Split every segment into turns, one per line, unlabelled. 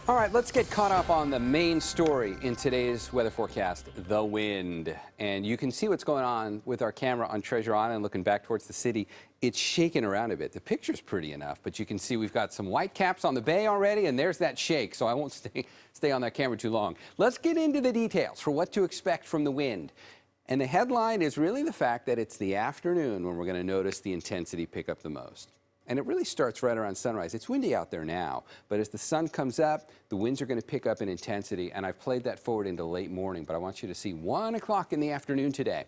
All right, let's get caught up on the main story in today's weather forecast, the wind. And you can see what's going on with our camera on Treasure Island looking back towards the city. It's shaking around a bit. The picture's pretty enough, but you can see we've got some white caps on the bay already, and there's that shake, so I won't stay on that camera too long. Let's get into the details for what to expect from the wind. And the headline is really the fact that it's the afternoon when we're going to notice the intensity pick up the most. And it really starts right around sunrise. It's windy out there now, but as the sun comes up, the winds are going to pick up in intensity, and I've played that forward into late morning, but I want you to see 1 o'clock in the afternoon today.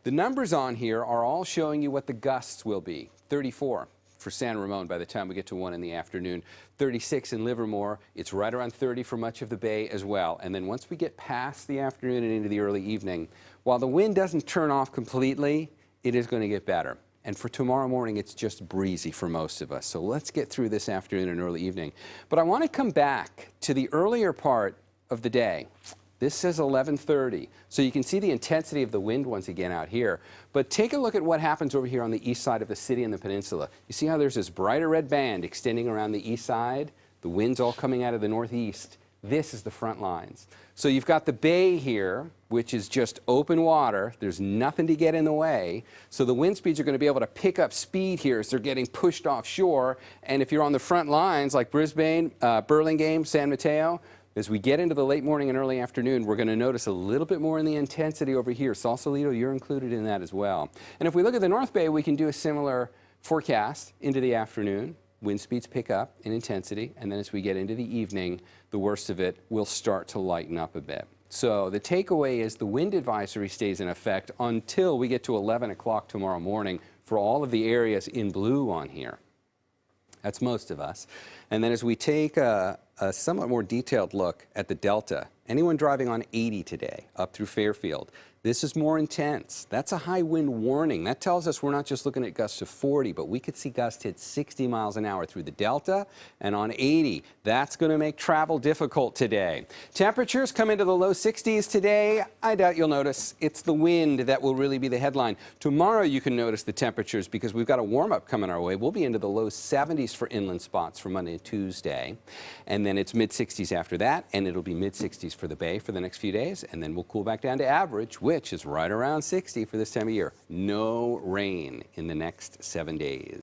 The numbers on here are all showing you what the gusts will be. 34 for San Ramon by the time we get to 1 in the afternoon. 36 in Livermore. It's right around 30 for much of the bay as well. And then once we get past the afternoon and into the early evening, while the wind doesn't turn off completely, it is going to get better. And for tomorrow morning, it's just breezy for most of us. So let's get through this afternoon and early evening. But I want to come back to the earlier part of the day. This says 11:30. So you can see the intensity of the wind once again out here. But take a look at what happens over here on the east side of the city and the peninsula. You see how there's this brighter red band extending around the east side? The wind's all coming out of the northeast. This is the front lines. So you've got the bay here, which is just open water. There's nothing to get in the way. So the wind speeds are going to be able to pick up speed here as they're getting pushed offshore. And if you're on the front lines like Brisbane, Burlingame, San Mateo, as we get into the late morning and early afternoon, we're going to notice a little bit more in the intensity over here. Sausalito, you're included in that as well. And if we look at the North Bay, we can do a similar forecast into the afternoon. Wind speeds pick up in intensity, and then as we get into the evening, the worst of it will start to lighten up a bit. So the takeaway is the wind advisory stays in effect until we get to 11 o'clock tomorrow morning for all of the areas in blue on here. That's most of us. And then as we take a somewhat more detailed look at the Delta, anyone driving on 80 today up through Fairfield, this is more intense. That's a high wind warning. That tells us we're not just looking at gusts of 40, but we could see gusts hit 60 miles an hour through the Delta and on 80. That's going to make travel difficult today. Temperatures come into the low 60s today. I doubt you'll notice. It's the wind that will really be the headline. Tomorrow you can notice the temperatures because we've got a warm-up coming our way. We'll be into the low 70s for inland spots for Monday and Tuesday. And then it's mid-60s after that, and it'll be mid-60s for the bay for the next few days. And then we'll cool back down to average, which is right around 60 for this time of year. No rain in the next 7 days.